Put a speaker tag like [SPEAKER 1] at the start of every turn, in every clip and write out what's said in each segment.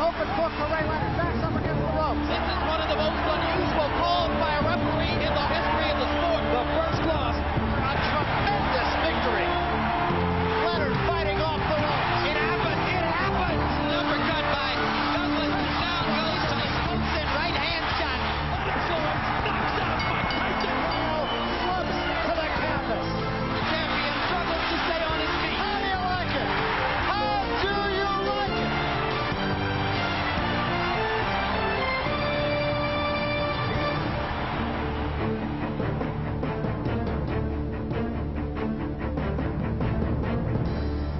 [SPEAKER 1] open book for Ray Leonard. Backs up against the ropes.
[SPEAKER 2] This is one of the most unusual calls by a referee in the history of the sport.
[SPEAKER 1] The first loss. A tremendous victory. Leonard fighting off the ropes.
[SPEAKER 2] It happened. It happened. An uppercut by Douglas. Down goes to the smokes and right hand shot.
[SPEAKER 1] Excellent. Knocks out by Tyson. Slumps to the canvas.
[SPEAKER 2] The champion struggles to stay on his feet.
[SPEAKER 1] How do you like it? How do you like it?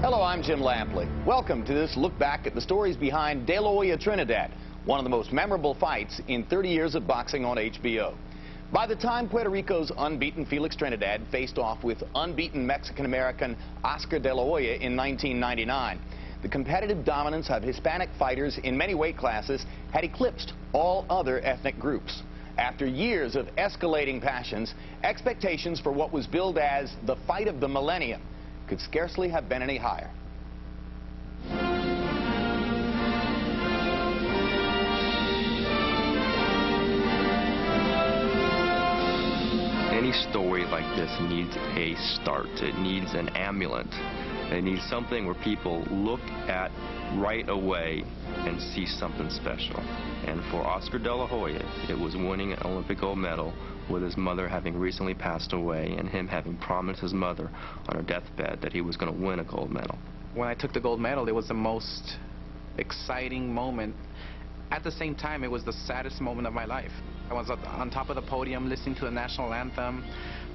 [SPEAKER 3] Hello, I'm Jim Lampley. Welcome to this look back at the stories behind De La Hoya Trinidad, one of the most memorable fights in 30 years of boxing on HBO. By the time Puerto Rico's unbeaten Felix Trinidad faced off with unbeaten Mexican-American Oscar De La Hoya in 1999, the competitive dominance of Hispanic fighters in many weight classes had eclipsed all other ethnic groups. After years of escalating passions, expectations for what was billed as the fight of the millennium could scarcely have been any higher.
[SPEAKER 4] Any story like this needs a start. It needs an amulet. It needs something where people look at right away and see something special. And for Oscar De La Hoya, it was winning an Olympic gold medal with his mother having recently passed away and him having promised his mother on her deathbed that he was going to win a gold medal.
[SPEAKER 5] When I took the gold medal, it was the most exciting moment. At the same time, it was the saddest moment of my life. I was on top of the podium listening to the national anthem,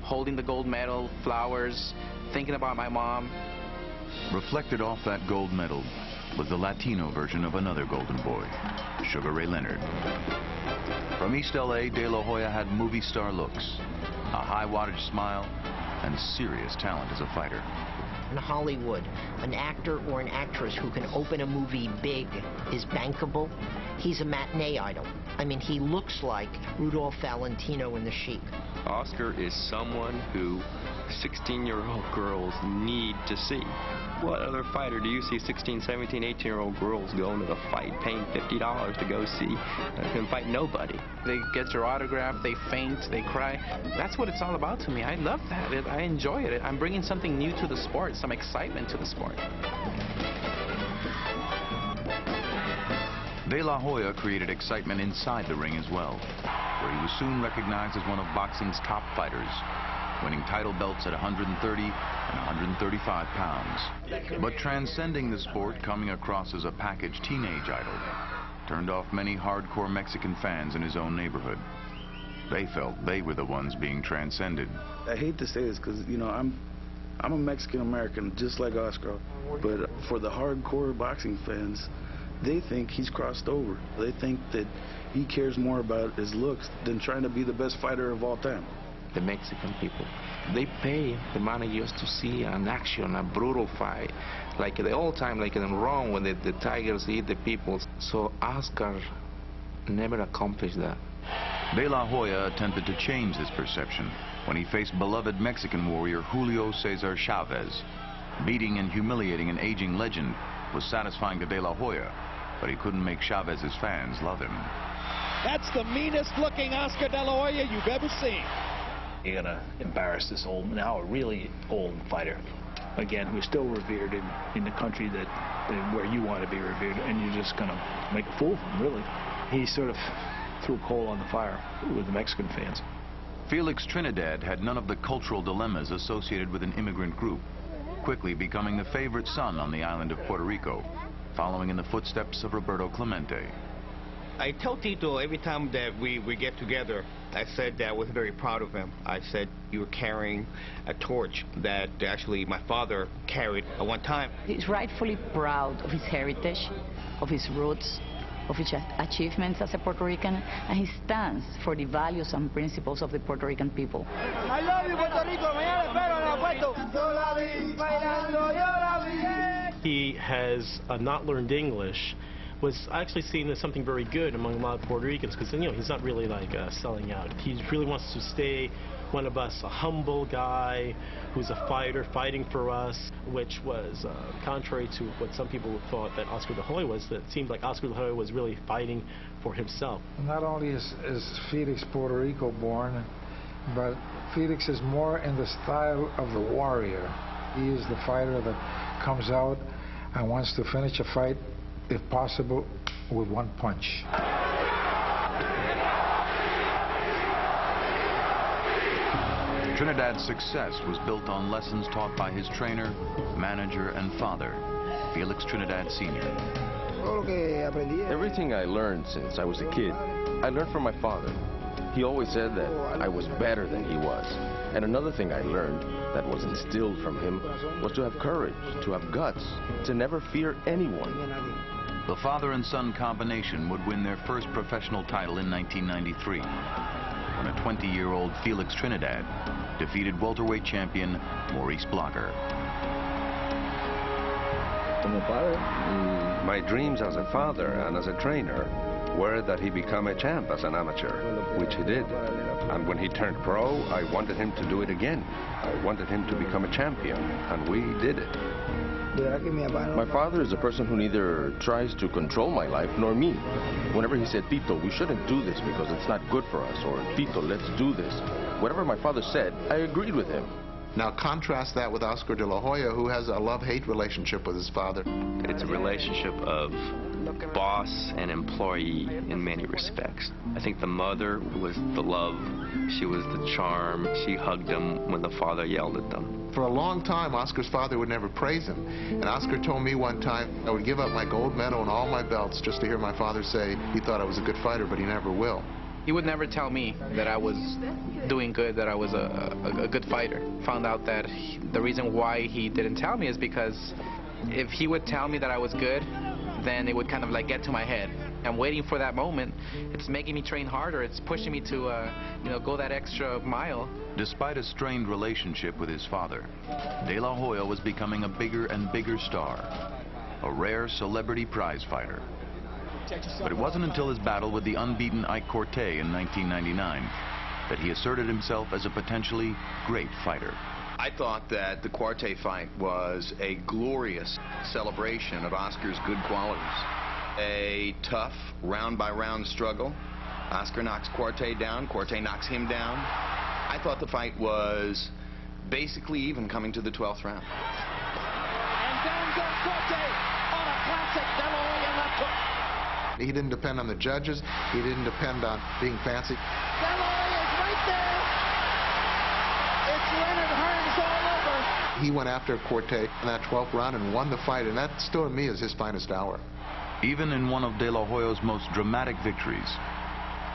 [SPEAKER 5] holding the gold medal, flowers, thinking about my mom.
[SPEAKER 6] Reflected off that gold medal was the Latino version of another golden boy, Sugar Ray Leonard. From East LA, De La Hoya had movie star looks, a high wattage smile, and serious talent as a fighter.
[SPEAKER 7] In Hollywood, an actor or an actress who can open a movie big is bankable. He's a matinee idol. I mean, he looks like Rudolph Valentino in The Sheik.
[SPEAKER 4] Oscar is someone who 16-year-old girls need to see. What other fighter do you see 16, 17, 18-year-old girls going to the fight, paying $50 to go see him fight? Nobody.
[SPEAKER 5] They get your autograph, they faint, they cry. That's what it's all about to me. I love that. I enjoy it. I'm bringing something new to the sport, some excitement to the sport.
[SPEAKER 6] De La Hoya created excitement inside the ring as well, where he was soon recognized as one of boxing's top fighters, winning title belts at 130 and 135 pounds. But transcending the sport, coming across as a packaged teenage idol, turned off many hardcore Mexican fans in his own neighborhood. They felt they were the ones being transcended.
[SPEAKER 8] I hate to say this because, you know, I'm a Mexican-American just like Oscar, but for the hardcore boxing fans, they think he's crossed over. They think that he cares more about his looks than trying to be the best fighter of all time.
[SPEAKER 9] The Mexican people, they pay the money just to see an action, a brutal fight, like the old time, like in Rome when the tigers eat the people. So Oscar never accomplished that.
[SPEAKER 6] De La Hoya attempted to change this perception when he faced beloved Mexican warrior Julio Cesar Chavez. Beating and humiliating an aging legend was satisfying to De La Hoya, but he couldn't make Chavez's fans love him.
[SPEAKER 1] That's the meanest looking Oscar De La Hoya you've ever seen.
[SPEAKER 10] You're gonna embarrass this old, now a really old fighter, again, who's still revered in the country where you want to be revered, and you're just gonna make a fool of him, really. He sort of threw coal on the fire with the Mexican fans.
[SPEAKER 6] Felix Trinidad had none of the cultural dilemmas associated with an immigrant group, quickly becoming the favorite son on the island of Puerto Rico, following in the footsteps of Roberto Clemente.
[SPEAKER 11] I tell Tito every time that we get together, I said that I was very proud of him. I said you were carrying a torch that actually my father carried at one time.
[SPEAKER 12] He's rightfully proud of his heritage, of his roots, of his achievements as a Puerto Rican, and he stands for the values and principles of the Puerto Rican people.
[SPEAKER 1] I love you, Puerto Rico. Mañana espero en el aeropuerto.
[SPEAKER 13] He has not learned English, was actually seen as something very good among a lot of Puerto Ricans, because he's not really like selling out. He really wants to stay one of us, a humble guy who's a fighter, fighting for us, which was contrary to what some people thought that Oscar de la Hoya was. That it seemed like Oscar de la Hoya was really fighting for himself.
[SPEAKER 14] Not only is Felix Puerto Rico born, but Felix is more in the style of the warrior. He is the fighter that comes out and wants to finish a fight, if possible, with one punch.
[SPEAKER 6] Trinidad's success was built on lessons taught by his trainer, manager, and father, Felix Trinidad Sr.
[SPEAKER 15] Everything I learned since I was a kid, I learned from my father. He always said that I was better than he was. And another thing I learned that was instilled from him was to have courage, to have guts, to never fear anyone.
[SPEAKER 6] The father and son combination would win their first professional title in 1993, when a 20-year-old Felix Trinidad defeated welterweight champion Maurice Blocker.
[SPEAKER 15] My dreams as a father and as a trainer were that he become a champ as an amateur, which he did. And when he turned pro, I wanted him to do it again. I wanted him to become a champion, and we did it. My father is a person who neither tries to control my life nor me. Whenever he said, Tito, we shouldn't do this because it's not good for us, or Tito, let's do this, whatever my father said, I agreed with him.
[SPEAKER 16] Now contrast that with Oscar de la Hoya, who has a love-hate relationship with his father.
[SPEAKER 4] It's a relationship of boss and employee in many respects. I think the mother was the love, she was the charm, she hugged him when the father yelled at them.
[SPEAKER 16] For a long time, Oscar's father would never praise him. And Oscar told me one time, I would give up my gold medal and all my belts just to hear my father say he thought I was a good fighter, but he never will.
[SPEAKER 5] He would never tell me that I was doing good, that I was a good fighter. Found out that the reason why he didn't tell me is because if he would tell me that I was good, then it would kind of like get to my head. I'm waiting for that moment. It's making me train harder. It's pushing me to, go that extra mile.
[SPEAKER 6] Despite a strained relationship with his father, De La Hoya was becoming a bigger and bigger star, a rare celebrity prize fighter. But it wasn't until his battle with the unbeaten Ike Corte in 1999 that he asserted himself as a potentially great fighter.
[SPEAKER 3] I thought that the Corte fight was a glorious celebration of Oscar's good qualities. A tough, round-by-round struggle. Oscar knocks Corte down, Corte knocks him down. I thought the fight was basically even coming to the 12th round.
[SPEAKER 1] And down goes Corte on a classic De La Hoya left hook.
[SPEAKER 16] He didn't depend on the judges. He didn't depend on being fancy.
[SPEAKER 1] De La Hoya's right there. It's Leonard Hearns all over.
[SPEAKER 16] He went after Corte in that 12th round and won the fight, and that still to me is his finest hour.
[SPEAKER 6] Even in one of De La Hoya's most dramatic victories,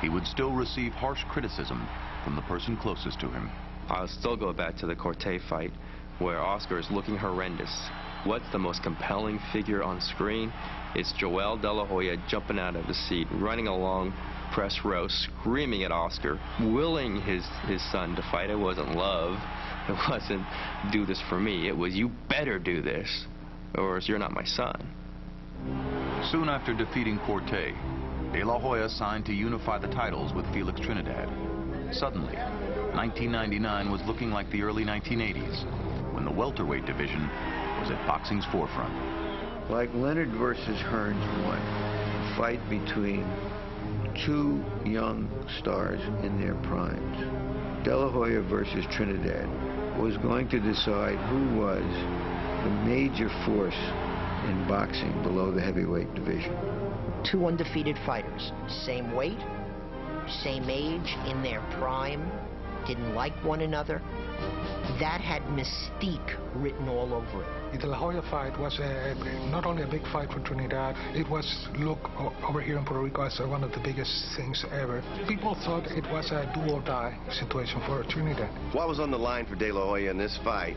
[SPEAKER 6] he would still receive harsh criticism from the person closest to him.
[SPEAKER 4] I'll still go back to the Corte fight, where Oscar is looking horrendous. What's the most compelling figure on screen? It's Joel De La Hoya jumping out of the seat, running along press row, screaming at Oscar, willing his son to fight. It wasn't love. It wasn't do this for me. It was you better do this, or you're not my son.
[SPEAKER 6] Soon after defeating Corte, De La Hoya signed to unify the titles with Felix Trinidad. Suddenly, 1999 was looking like the early 1980s, when the welterweight division was at boxing's forefront.
[SPEAKER 17] Like Leonard versus Hearns won, a fight between two young stars in their primes. De La Hoya versus Trinidad was going to decide who was the major force in boxing below the heavyweight division.
[SPEAKER 7] Two undefeated fighters, same weight, same age, in their prime, didn't like one another. That had mystique written all over it.
[SPEAKER 14] The De La Hoya fight was not only a big fight for Trinidad, it was looked over here in Puerto Rico as one of the biggest things ever. People thought it was a do-or-die situation for Trinidad.
[SPEAKER 15] What was on the line for De La Hoya in this fight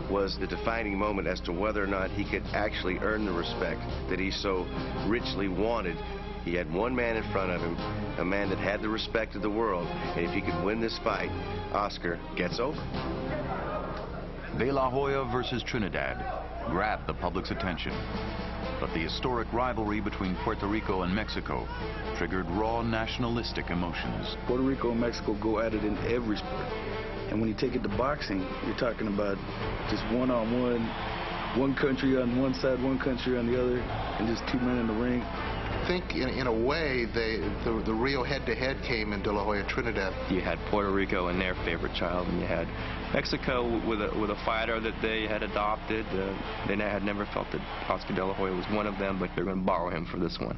[SPEAKER 15] was the defining moment as to whether or not he could actually earn the respect that he so richly wanted. He had one man in front of him, a man that had the respect of the world, and if he could win this fight, Oscar gets over.
[SPEAKER 6] De La Hoya versus Trinidad grabbed the public's attention. But the historic rivalry between Puerto Rico and Mexico triggered raw nationalistic emotions.
[SPEAKER 8] Puerto Rico and Mexico go at it in every sport. And when you take it to boxing, you're talking about just one-on-one, one country on one side, one country on the other, and just two men in the ring.
[SPEAKER 16] I think in a way the real head-to-head came in De La Hoya, Trinidad.
[SPEAKER 4] You had Puerto Rico and their favorite child, and you had Mexico with a fighter that they had adopted. They had never felt that Oscar De La Hoya was one of them, but they're going to borrow him for this one.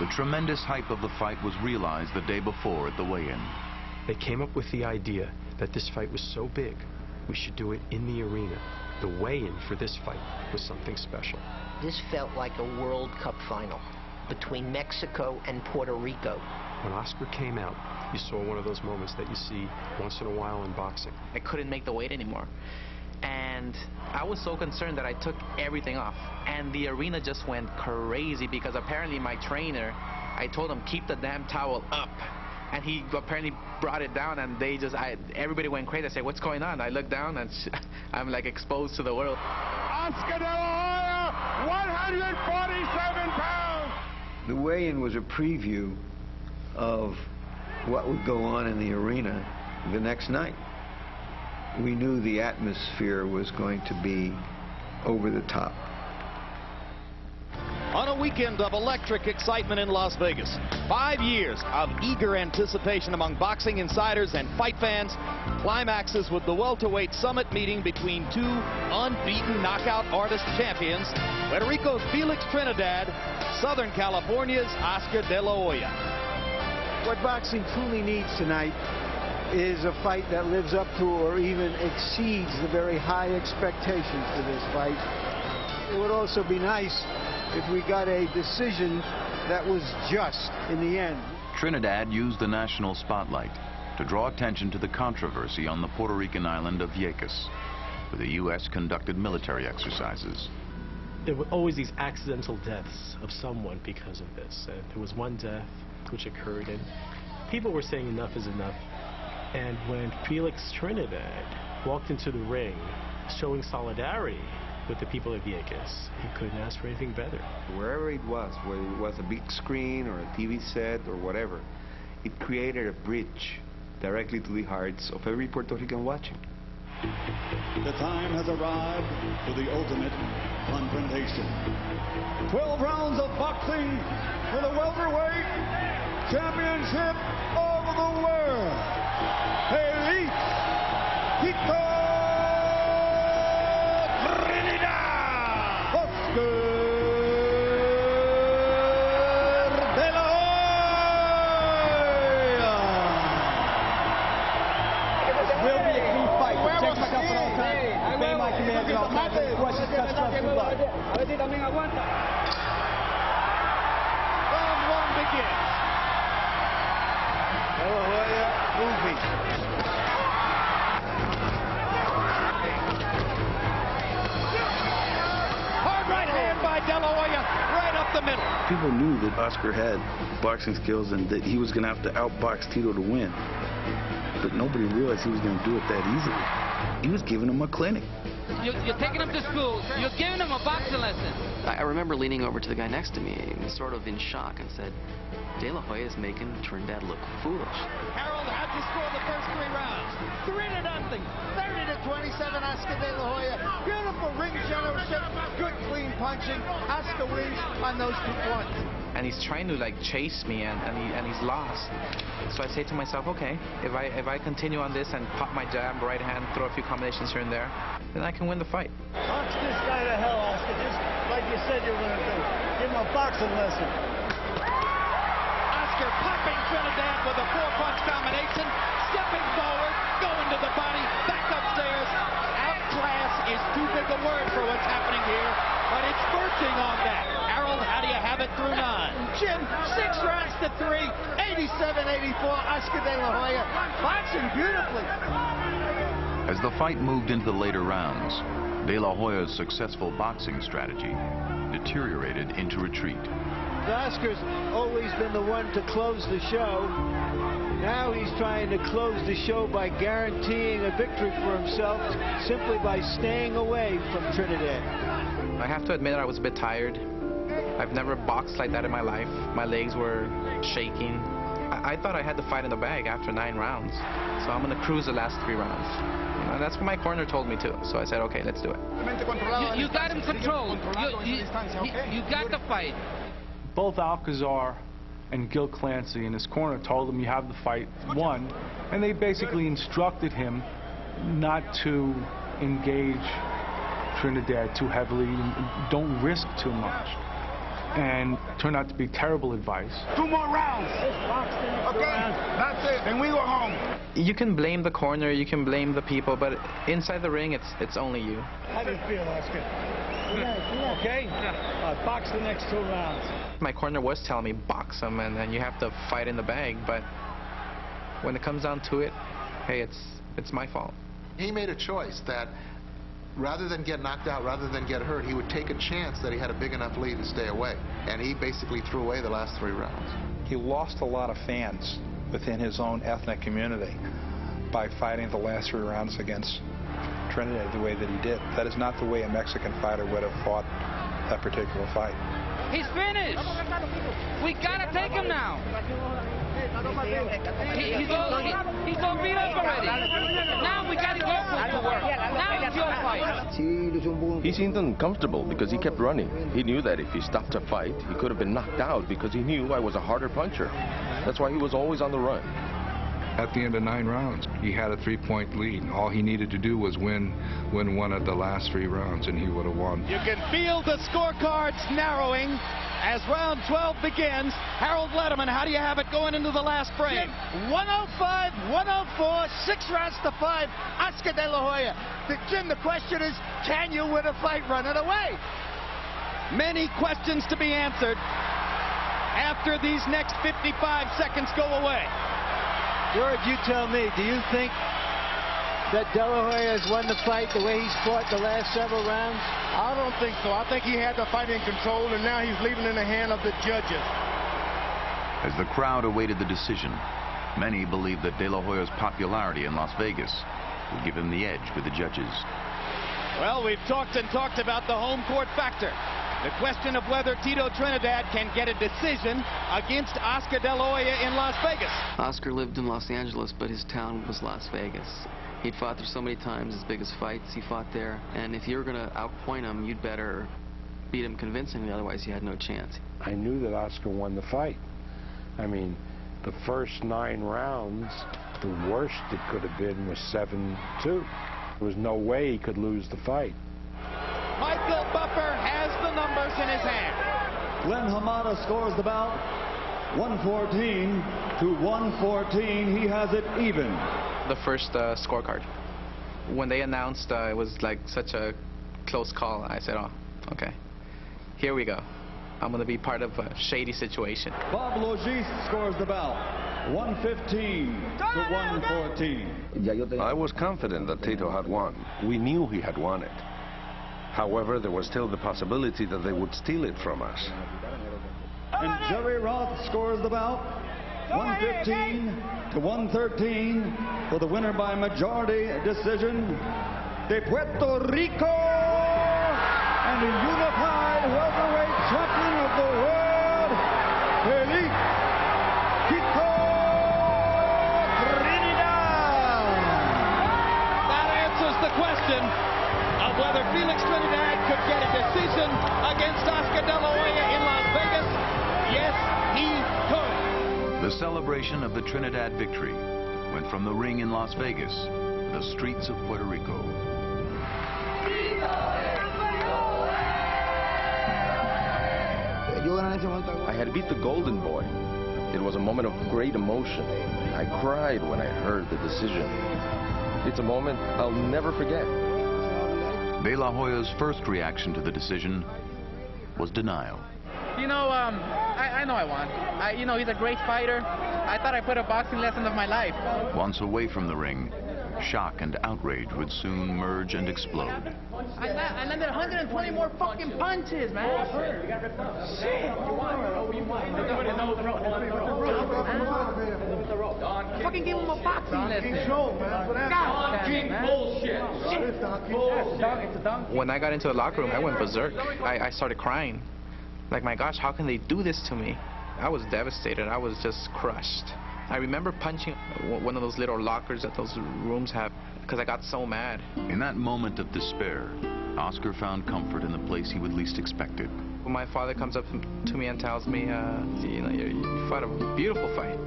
[SPEAKER 6] The tremendous hype of the fight was realized the day before at the weigh-in.
[SPEAKER 13] They came up with the idea that this fight was so big, we should do it in the arena. The weigh-in for this fight was something special.
[SPEAKER 7] This felt like a World Cup final between Mexico and Puerto Rico.
[SPEAKER 13] When Oscar came out, you saw one of those moments that you see once in a while in boxing.
[SPEAKER 5] I couldn't make the weight anymore. And I was so concerned that I took everything off. And the arena just went crazy because apparently my trainer, I told him, keep the damn towel up. And he apparently brought it down, and everybody went crazy. I said, what's going on? I look down, and I'm like exposed to the world.
[SPEAKER 1] Oscar De La Hoya, 147 pounds.
[SPEAKER 17] The weigh-in was a preview of what would go on in the arena the next night. We knew the atmosphere was going to be over the top.
[SPEAKER 3] On a weekend of electric excitement in Las Vegas, 5 years of eager anticipation among boxing insiders and fight fans climaxes with the welterweight summit meeting between two unbeaten knockout artist champions, Puerto Rico's Felix Trinidad, Southern California's Oscar De La Hoya.
[SPEAKER 18] What boxing truly needs tonight is a fight that lives up to or even exceeds the very high expectations for this fight. It would also be nice if we got a decision that was just in the end.
[SPEAKER 6] Trinidad used the national spotlight to draw attention to the controversy on the Puerto Rican island of Vieques, where the U.S. conducted military exercises.
[SPEAKER 13] There were always these accidental deaths of someone because of this. There was one death which occurred, and people were saying enough is enough. And when Felix Trinidad walked into the ring showing solidarity with the people of Vieques, he couldn't ask for anything better.
[SPEAKER 15] Wherever it was, whether it was a big screen or a TV set or whatever, it created a bridge directly to the hearts of every Puerto Rican watching.
[SPEAKER 19] The time has arrived for the ultimate confrontation. 12 rounds of boxing for the welterweight championship of the world. Felix Trinidad, Oscar De La Hoya. This will be a clean fight. Protect yourself at all times. Obey my commands at all times. Any questions, touch gloves, good luck.
[SPEAKER 1] Round one begins. De La Hoya moving. Hard right hand by De La Hoya, right up the middle.
[SPEAKER 8] People knew that Oscar had boxing skills and that he was going to have to outbox Tito to win. But nobody realized he was going to do it that easily. He was giving him a clinic.
[SPEAKER 2] You're taking him to school. You're giving him a boxing lesson.
[SPEAKER 20] I remember leaning over to the guy next to me, sort of in shock, and said, De La Hoya is making Trinidad look foolish.
[SPEAKER 1] Harold, how'd you score the first 3 rounds? 3-0. 30-27, Oscar De La Hoya. Beautiful ring generalship, good clean punching. Oscar wins on those 2 points.
[SPEAKER 5] And he's trying to like chase me, and he's lost. So I say to myself, okay, if I continue on this and pop my jab, right hand, throw a few combinations here and there, then I can win the fight.
[SPEAKER 19] Box this guy to hell, Oscar, just like you said you were going to do. Give him a boxing lesson.
[SPEAKER 1] Oscar popping Trinidad with a 4-punch combination, stepping forward, going to the body, back upstairs. Outclass is too big a word for what's happening here, but it's verging on that. Harold, how do you have it through 9? Jim, 6 rounds to 3, 87-84, Oscar De La Hoya, boxing beautifully.
[SPEAKER 6] As the fight moved into the later rounds, De La Hoya's successful boxing strategy deteriorated into retreat.
[SPEAKER 18] Oscar's always been the one to close the show. Now he's trying to close the show by guaranteeing a victory for himself simply by staying away from Trinidad.
[SPEAKER 5] I have to admit I was a bit tired. I've never boxed like that in my life. My legs were shaking. I thought I had the fight in the bag after 9 rounds. So I'm going to cruise the last 3 rounds. And that's what my corner told me too. So I said, okay, let's do it.
[SPEAKER 2] You got him controlled. You got the fight.
[SPEAKER 21] Both Alcazar and Gil Clancy in his corner told him you have the fight won, and they basically instructed him not to engage Trinidad too heavily, don't risk too much. And turned out to be terrible advice.
[SPEAKER 22] 2 more rounds. Okay, that's it, and we go home.
[SPEAKER 5] You can blame the corner, you can blame the people, but inside the ring, it's only you.
[SPEAKER 22] How do you feel, Oscar? Okay? Box the next 2 rounds.
[SPEAKER 5] My corner was telling me box him, and then you have to fight in the bag, but when it comes down to it, hey, it's my fault.
[SPEAKER 16] He made a choice that rather than get knocked out, rather than get hurt, he would take a chance that he had a big enough lead to stay away. And he basically threw away the last 3 rounds.
[SPEAKER 23] He lost a lot of fans within his own ethnic community by fighting the last 3 rounds against Trinidad the way that he did. That is not the way a Mexican fighter would have fought that particular fight.
[SPEAKER 2] He's finished. We gotta take him now. He's all beat up already. Now we gotta go to work. Now it's your fight.
[SPEAKER 4] He seemed uncomfortable because he kept running. He knew that if he stopped to fight, he could have been knocked out because he knew I was a harder puncher. That's why he was always on the run.
[SPEAKER 6] At the end of 9 rounds, he had a 3-point lead. All he needed to do was win one of the last 3 rounds, and he would have won.
[SPEAKER 1] You can feel the scorecards narrowing as round 12 begins. Harold Letterman, how do you have it going into the last frame?
[SPEAKER 18] 105, 104, 6 rounds to 5. Oscar De La Hoya. Jim, the question is, can you win a fight running away?
[SPEAKER 1] Many questions to be answered after these next 55 seconds go away.
[SPEAKER 18] George, you tell me, do you think that De La Hoya has won the fight the way he's fought the last several rounds?
[SPEAKER 22] I don't think so. I think he had the fight in control, and now he's leaving in the hand of the judges.
[SPEAKER 6] As the crowd awaited the decision, many believed that De La Hoya's popularity in Las Vegas would give him the edge with the judges.
[SPEAKER 1] Well, we've talked and talked about the home court factor. The question of whether Tito Trinidad can get a decision against Oscar De La Hoya in Las Vegas.
[SPEAKER 20] Oscar lived in Los Angeles, but his town was Las Vegas. He'd fought there so many times, his biggest fights he fought there. And if you're going to outpoint him, you'd better beat him convincingly, otherwise you had no chance.
[SPEAKER 24] I knew that Oscar won the fight. I mean, the first 9 rounds, the worst it could have been was 7-2. There was no way he could lose the fight.
[SPEAKER 1] Michael Buffer has the numbers in his hand.
[SPEAKER 25] Glenn Hamada scores the bout 114 to 114. He has it even.
[SPEAKER 5] The first scorecard. When they announced it was like such a close call, I said, oh, okay, here we go. I'm going to be part of a shady situation.
[SPEAKER 25] Bob Logis scores the bout 115 to 114.
[SPEAKER 15] I was confident that Tito had won. We knew he had won it. However, there was still the possibility that they would steal it from us.
[SPEAKER 25] And Jerry Roth scores the bout 115 to 113 for the winner by majority decision de Puerto Rico and the unified welterweight champion of the world, Felix Tito Trinidad.
[SPEAKER 1] That answers the question of whether Felix Trinidad could get a decision against Oscar De La Hoya in Las Vegas. Yes, he could.
[SPEAKER 6] The celebration of the Trinidad victory went from the ring in Las Vegas to the streets of Puerto Rico.
[SPEAKER 4] I had beat the Golden Boy. It was a moment of great emotion. I cried when I heard the decision. It's a moment I'll never forget.
[SPEAKER 6] De La Hoya's first reaction to the decision was denial.
[SPEAKER 26] You know, I know I won. You know, he's a great fighter. I thought I put a boxing lesson of my life.
[SPEAKER 6] Once away from the ring, Shock and outrage would soon merge and explode.
[SPEAKER 2] I landed 120 more fucking punches, man. Shit. I fucking gave him a boxing lesson. Bullshit.
[SPEAKER 5] When I got into the locker room, I went berserk. I started crying. Like, my gosh, how can they do this to me? I was devastated. I was just crushed. I remember punching one of those little lockers that those rooms have because I got so mad.
[SPEAKER 6] In that moment of despair, Oscar found comfort in the place he would least expect it.
[SPEAKER 5] My father comes up to me and tells me, you know, you fought a beautiful fight.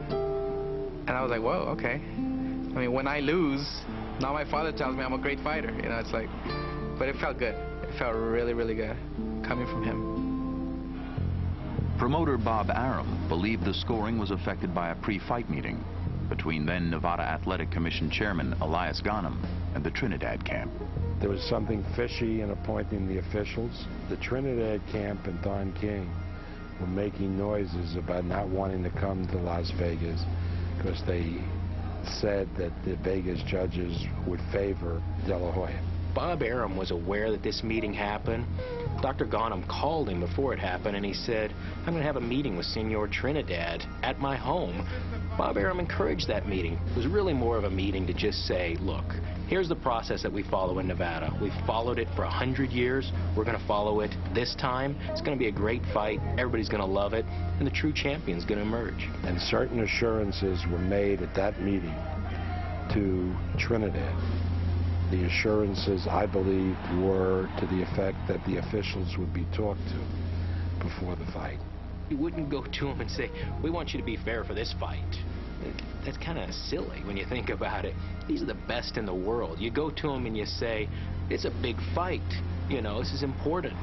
[SPEAKER 5] And I was like, whoa, okay. I mean, when I lose, now my father tells me I'm a great fighter. You know, it's like, but it felt good. It felt really, really good coming from him.
[SPEAKER 6] Promoter Bob Arum believed the scoring was affected by a pre-fight meeting between then Nevada Athletic Commission Chairman Elias Ghanem and the Trinidad camp.
[SPEAKER 24] There was something fishy in appointing the officials. The Trinidad camp and Don King were making noises about not wanting to come to Las Vegas because they said that the Vegas judges would favor De La Hoya.
[SPEAKER 7] Bob Arum was aware that this meeting happened. Dr. Ghanem called him before it happened and he said, I'm going to have a meeting with Senor Trinidad at my home. Bob Arum encouraged that meeting. It was really more of a meeting to just say, look, here's the process that we follow in Nevada. We've followed it for 100 years. We're going to follow it this time. It's going to be a great fight. Everybody's going to love it. And the true champion's going to emerge.
[SPEAKER 24] And certain assurances were made at that meeting to Trinidad. The assurances, I believe, were to the effect that the officials would be talked to before the fight.
[SPEAKER 7] You wouldn't go to him and say, we want you to be fair for this fight. That's kind of silly when you think about it. These are the best in the world. You go to him and you say, it's a big fight. You know, this is important.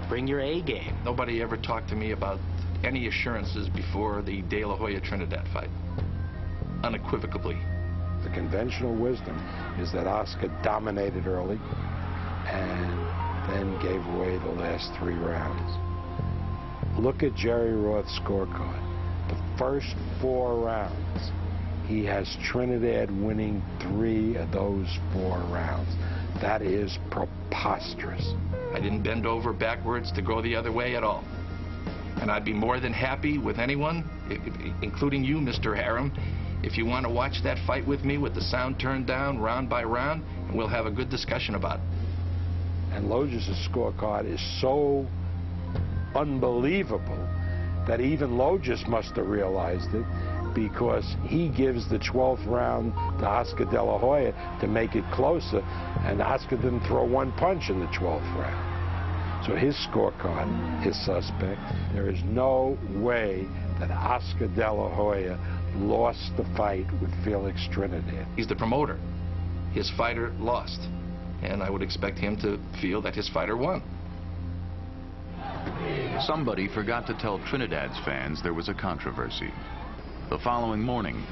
[SPEAKER 7] Bring your A game.
[SPEAKER 9] Nobody ever talked to me about any assurances before the De La Hoya Trinidad fight. Unequivocally.
[SPEAKER 24] The conventional wisdom is that Oscar dominated early and then gave away the last 3 rounds. Look at Jerry Roth's scorecard. The first 4 rounds, he has Trinidad winning 3 of those 4 rounds. That is preposterous.
[SPEAKER 9] I didn't bend over backwards to go the other way at all. And I'd be more than happy with anyone, including you, Mr. Arum, if you want to watch that fight with me with the sound turned down round by round, and we'll have a good discussion about it.
[SPEAKER 24] And Logis' scorecard is so unbelievable that even Logis must have realized it, because he gives the 12th round to Oscar De La Hoya to make it closer, and Oscar didn't throw 1 punch in the 12th round. So his scorecard is suspect. There is no way that Oscar De La Hoya lost the fight with Felix Trinidad.
[SPEAKER 9] He's the promoter. His fighter lost. And I would expect him to feel that his fighter won.
[SPEAKER 6] Somebody forgot to tell Trinidad's fans there was a controversy. The following morning,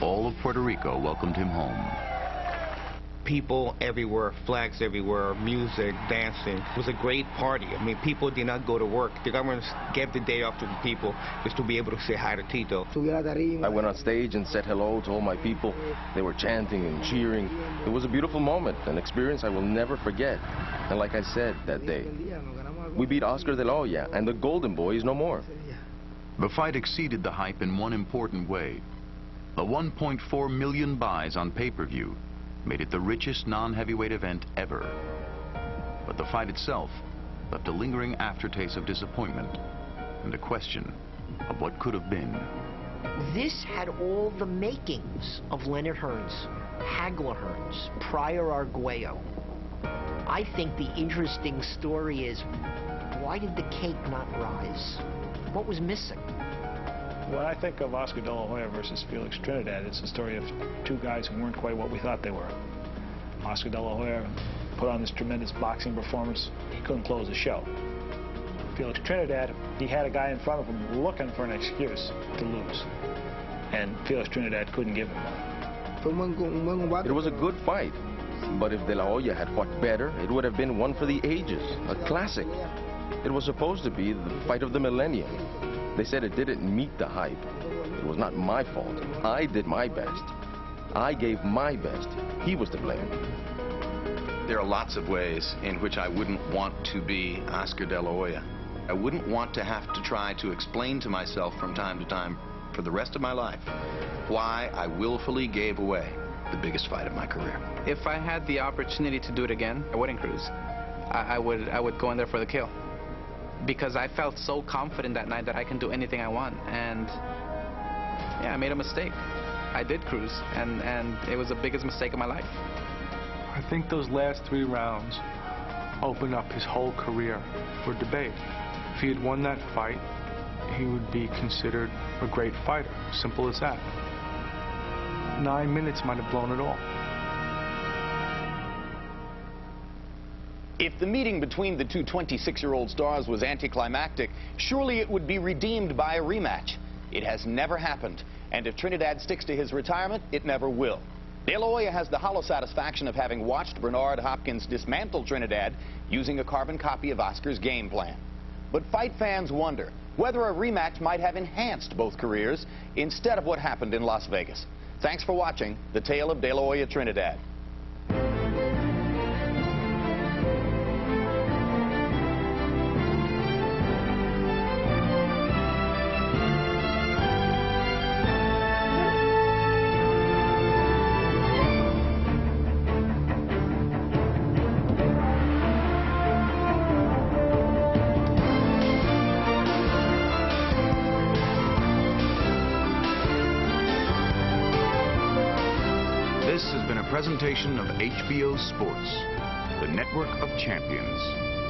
[SPEAKER 6] all of Puerto Rico welcomed him home.
[SPEAKER 10] People everywhere, flags everywhere, music, dancing. It was a great party. I mean, people did not go to work. The government gave the day off to the people just to be able to say hi to Tito.
[SPEAKER 11] I went on stage and said hello to all my people. They were chanting and cheering. It was a beautiful moment, an experience I will never forget. And like I said that day, we beat Oscar De La Hoya, and the Golden Boy is no more.
[SPEAKER 6] The fight exceeded the hype in one important way. The 1.4 million buys on pay-per-view made it the richest non-heavyweight event ever. But the fight itself left a lingering aftertaste of disappointment and a question of what could have been.
[SPEAKER 12] This had all the makings of Leonard Hearns, Hagler Hearns, Pryor Arguello. I think the interesting story is, why did the cake not rise? What was missing?
[SPEAKER 22] When I think of Oscar De La Hoya versus Felix Trinidad, it's a story of 2 guys who weren't quite what we thought they were. Oscar De La Hoya put on this tremendous boxing performance. He couldn't close the show. Felix Trinidad, he had a guy in front of him looking for an excuse to lose. And Felix Trinidad couldn't give him one.
[SPEAKER 11] It was a good fight. But if De La Hoya had fought better, it would have been one for the ages, a classic. It was supposed to be the fight of the millennium. They said it didn't meet the hype. It was not my fault. I did my best. I gave my best. He was to blame.
[SPEAKER 6] There are lots of ways in which I wouldn't want to be Oscar De La Hoya. I wouldn't want to have to try to explain to myself from time to time for the rest of my life why I willfully gave away the biggest fight of my career.
[SPEAKER 5] If I had the opportunity to do it again, I wouldn't cruise. I would go in there for the kill. Because I felt so confident that night that I can do anything I want. And yeah, I made a mistake. I did cruise, and it was the biggest mistake of my life.
[SPEAKER 21] I think those last 3 rounds opened up his whole career for debate. If he had won that fight, he would be considered a great fighter. Simple as that. 9 minutes might have blown it all.
[SPEAKER 3] If the meeting between the two 26-year-old stars was anticlimactic, surely it would be redeemed by a rematch. It has never happened, and if Trinidad sticks to his retirement, it never will. De La Hoya has the hollow satisfaction of having watched Bernard Hopkins dismantle Trinidad using a carbon copy of Oscar's game plan. But fight fans wonder whether a rematch might have enhanced both careers instead of what happened in Las Vegas. Thanks for watching The Tale of De La Hoya Trinidad.
[SPEAKER 6] This has been a presentation of HBO Sports, the network of champions.